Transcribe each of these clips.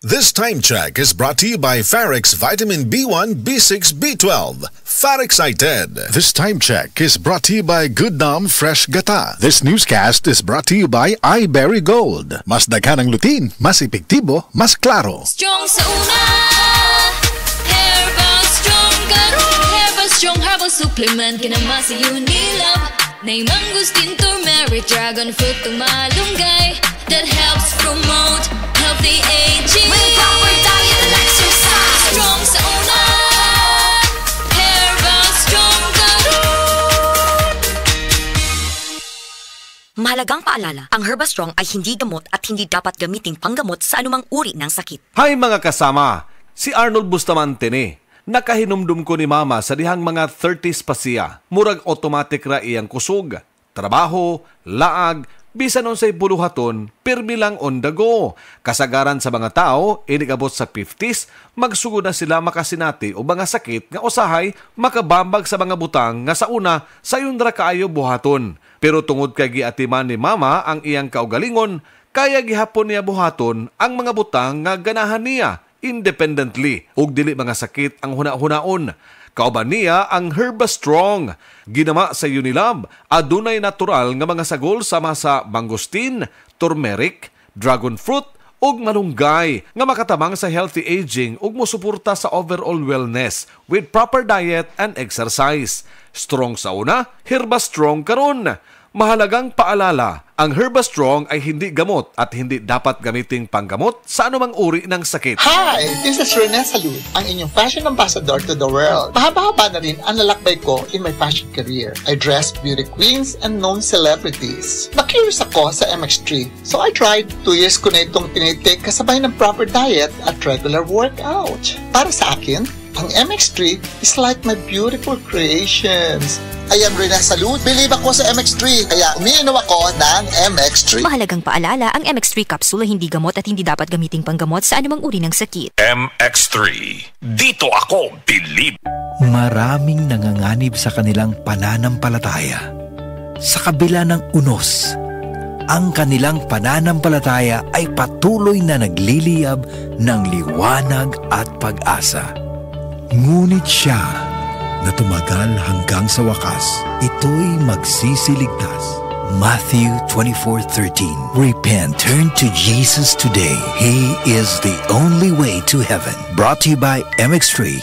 This time check is brought to you by Farix Vitamin B1, B6, B12. Farexcited. This time check is brought to you by Goodnam Fresh Gata. This newscast is brought to you by iBerry Gold. Mas daghan ang lutin, mas epektibo, mas klaro. Strong sa una, Herbal Strong karon. Herbal Strong Herbal Supplement kinamasa Unilab. Nay mangustin, turmeric, dragon fruit, tumalunggay. That helps promote healthy aging. With proper diet and exercise. Strong sa una, Herbal Strong karon. Mahalagang paalala, ang Herbastrong ay hindi gamot at hindi dapat gamiting panggamot sa anumang uri ng sakit. Hi mga kasama, si Arnold Bustamante ni. Nakahinumdum ko ni mama sa dihang mga 30s pa siya. Murag automatic ra iyang kusog. Trabaho, laag, bisan unsay buluhaton, pirmi lang on the go. Kasagaran sa mga tao, inigabot sa 50s, magsugod na sila makasinati o mga sakit nga usahay makabambag sa mga butang nga sa una sayon ra kaayo buhaton. Pero tungod kay giatiman ni mama ang iyang kaugalingon, kaya gihapon niya buhaton ang mga butang nga ganahan niya independently ug dili mga sakit ang huna-hunaon. Kauban niya ang Herbastrong. Ginama sa Unilab, adunay natural nga mga sagol sama sa mangosteen, turmeric, dragon fruit ug malunggay nga makatabang sa healthy aging ug mosuporta sa overall wellness with proper diet and exercise. Strong sa una, Herbastrong karon. Mahalagang paalala, ang Herbastrong ay hindi gamot at hindi dapat gamiting panggamot sa anumang uri ng sakit. Hi! This is Rene Salud, ang inyong fashion ambassador to the world. Mahaba-haba na rin ang lalakbay ko in my fashion career. I dress beauty queens and known celebrities. Na-curious ako sa MX3, so I tried. 2 years ko na itong tinitake kasabay ng proper diet at regular workout. Para sa akin, ang MX3 is like my beautiful creations. I am Rene Salud. Believe ako sa MX3, kaya umiinom ako ng MX3. Mahalagang paalala, ang MX3 capsule ay hindi gamot at hindi dapat gamiting panggamot sa anumang uri ng sakit. MX3. Dito ako believe. Maraming nanganganib sa kanilang pananampalataya. Sa kabila ng unos, ang kanilang pananampalataya ay patuloy na nagliliyab ng liwanag at pag-asa. Ngunit siya na tumagal hanggang sa wakas, ito'y magsisiligtas. Matthew 24:13. Repent, turn to Jesus today. He is the only way to heaven. Brought to you by MX3.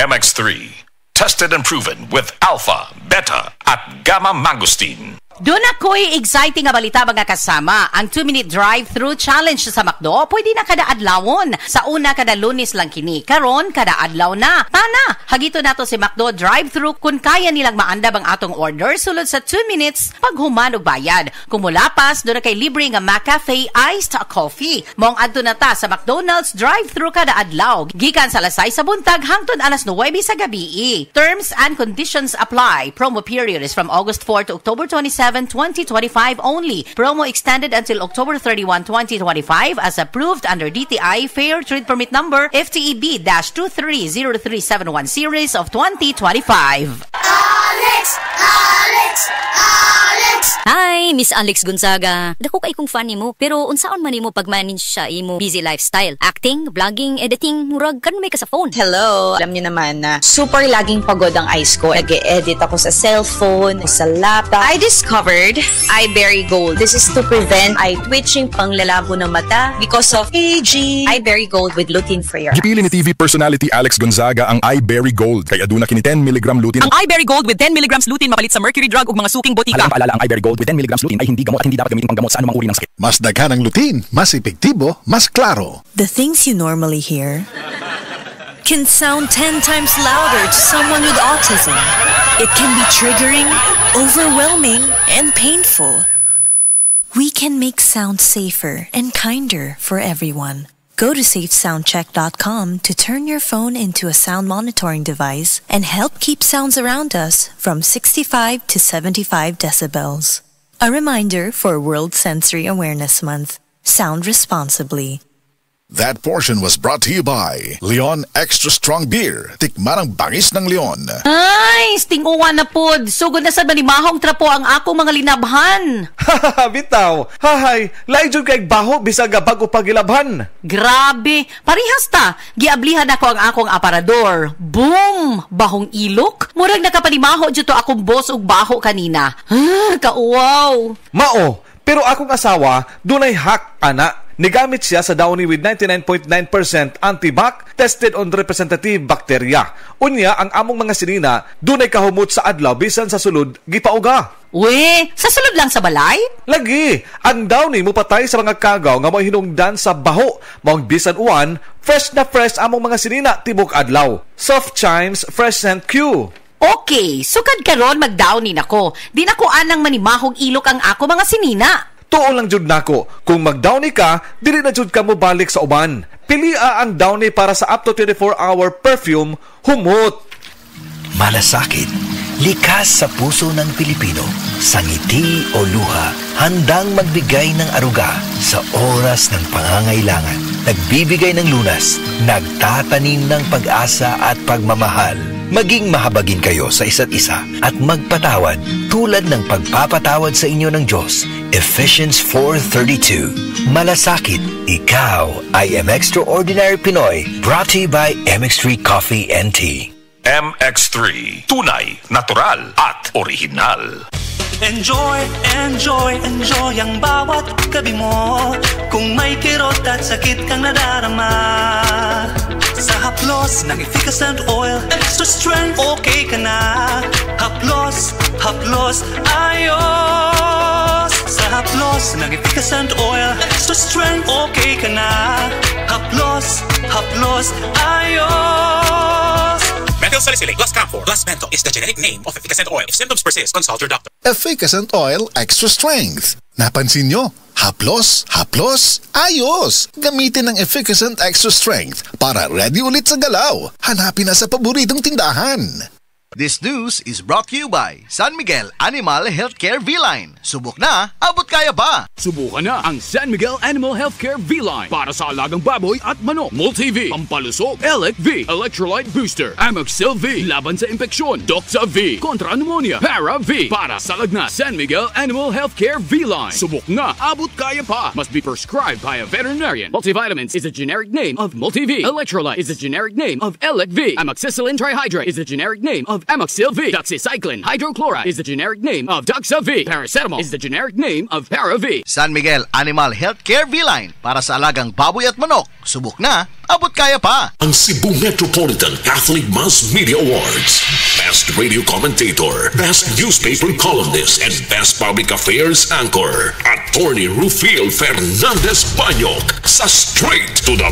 MX3. Tested and proven with alpha, beta, at gamma mangosteen. Doon ako'y exciting nga balita mga kasama. Ang 2-minute drive-thru challenge sa McDo, pwede na kada adlawon. Sa una kada Lunes lang kini. Karon kada adlaw na. Tana, hagito nato si McDo drive-thru kung kaya nilang maandab ang atong order sulod sa 2 minutes pag human og bayad. Kung mulapas, doon na kay libre nga McCafe iced coffee. Mong adto na ta sa McDonald's drive-thru kada adlaw. Gikan sa alas 6 sa buntag hangtod alas 9 sa gabi. Terms and conditions apply. Promo period is from August 4 to October 27, 2025 only. Promo extended until October 31, 2025 as approved under DTI Fair Trade Permit Number FTEB-2303711 Series of 2025. Alex! Hi, Miss Alex Gonzaga. Dako kay kong fan nimo, pero unsaon man nimo pag-manage sa imo busy lifestyle? Acting, vlogging, editing, murag kan may ka sa phone. Hello! Alam niyo naman na super laging pagod ang eyes ko. Nag-e-edit ako sa cellphone, sa laptop. I discovered iBerry Gold. This is to prevent eye twitching, panglalabo ng mata because of aging. iBerry Gold with lutein for your eyes. Gipili ni TV personality Alex Gonzaga ang iBerry Gold. Kaya aduna kini 10 mg lutein. Ang iBerry Gold with 10 mg lutein mapalit sa mercury drug ug mga suking botika. Alam paalala, ang iBerry Gold with 10 mg lutein ay hindi gamot at hindi dapat gamitin panggamot sa anumang uri ng sakit. Mas daghan ang lutin, mas epektibo, mas klaro. The things you normally hear can sound 10 times louder to someone with autism. It can be triggering, overwhelming, and painful. We can make sound safer and kinder for everyone. Go to safesoundcheck.com to turn your phone into a sound monitoring device and help keep sounds around us from 65 to 75 decibels. A reminder for World Sensory Awareness Month. Sound responsibly. That portion was brought to you by Leon Extra Strong Beer. Tikman ang bangis ng Leon. Ay, stinguan na pod. Sugod na sa manimahong trapo ang akong mga linabhan. Bitaw, hahay, lain jud kay baho bisag bago pagilabhan. Grabe, parehas ta. Giablihan ako ang akong aparador. Boom! Bahong ilok. Murag nakapanimaho jud to akong boss og baho kanina. Kauwaw. Mao, pero akong asawa dunay hack ana. Nigamit siya sa Downy with 99.9% antibac tested on representative bacteria. Unya ang among mga sinina dunay kahumot sa adlaw bisan sa sulod gipauga. We, sa sulod lang sa balay? Lagi, ang Downy mo patay sa mga kagaw nga mo'y hinungdan sa baho. Maong bisan uwan, fresh na fresh among mga sinina tibok adlaw. Soft Chimes Fresh Scent Q. Okay, sukad karon mag-Downy nako. Di nako anang manimahong ilok ang ako mga sinina. Tuon lang jud nako, kung mag-Downy ka, dili na jud ka mo balik sa uban. Pilia ang Downy para sa up to 24-hour perfume, humot. Malasakit, likas sa puso ng Pilipino, sa ngiti o luha, handang magbigay ng aruga sa oras ng pangangailangan. Nagbibigay ng lunas, nagtatanim ng pag-asa at pagmamahal. Maging mahabagin kayo sa isa't isa at magpatawad tulad ng pagpapatawad sa inyo ng Diyos. Ephesians 4:32. Malasakit, ikaw ay Extraordinary Pinoy. Brought to you by MX3 Coffee and Tea. MX3, tunay, natural at original. Enjoy, enjoy, enjoy ang bawat gabi mo. Kung may kirot at sakit kang nadarama, sa haplos ng efficacent oil, extra strength, okay ka na. Haplos, haplos, ayos. Sa haplos ng efficacent oil, extra strength, okay ka na. Haplos, haplos, ayos. Methylsalicylate plus camphor plus menthol is the generic name of efficacent oil. If symptoms persist, consult your doctor. Efficacent Oil Extra Strength. Napansin nyo? Haplos, haplos, ayos! Gamitin ng Efficacent Extra Strength para ready ulit sa galaw. Hanapin na sa paboritong tindahan. This news is brought to you by San Miguel Animal Healthcare V-Line. Subok na, abot kaya ba? Subukan na ang San Miguel Animal Healthcare V-Line para sa alagang baboy at manok. Multi-V, pampalusog, Elec V, Electrolyte Booster, Amoxil V, laban sa impeksyon, Doxa V, kontra pneumonia, Para V, para sa lagnat. San Miguel Animal Healthcare V-Line. Subok na, abot kaya pa. Must be prescribed by a veterinarian. Multivitamins is a generic name of Multi-V. Electrolyte is a generic name of Elec V. Amoxicillin trihydrate is a generic name of Amoxil V. Doxycycline hydrochloride is the generic name of Doxa V. Paracetamol is the generic name of Para V. San Miguel Animal Healthcare V-Line para sa alagang baboy at manok. Subok na, abot kaya pa. Ang Cebu Metropolitan Catholic Mass Media Awards. Best Radio Commentator, Best Newspaper Columnist, and Best Public Affairs Anchor. Attorney Rufil Fernandez Banyok sa Straight to the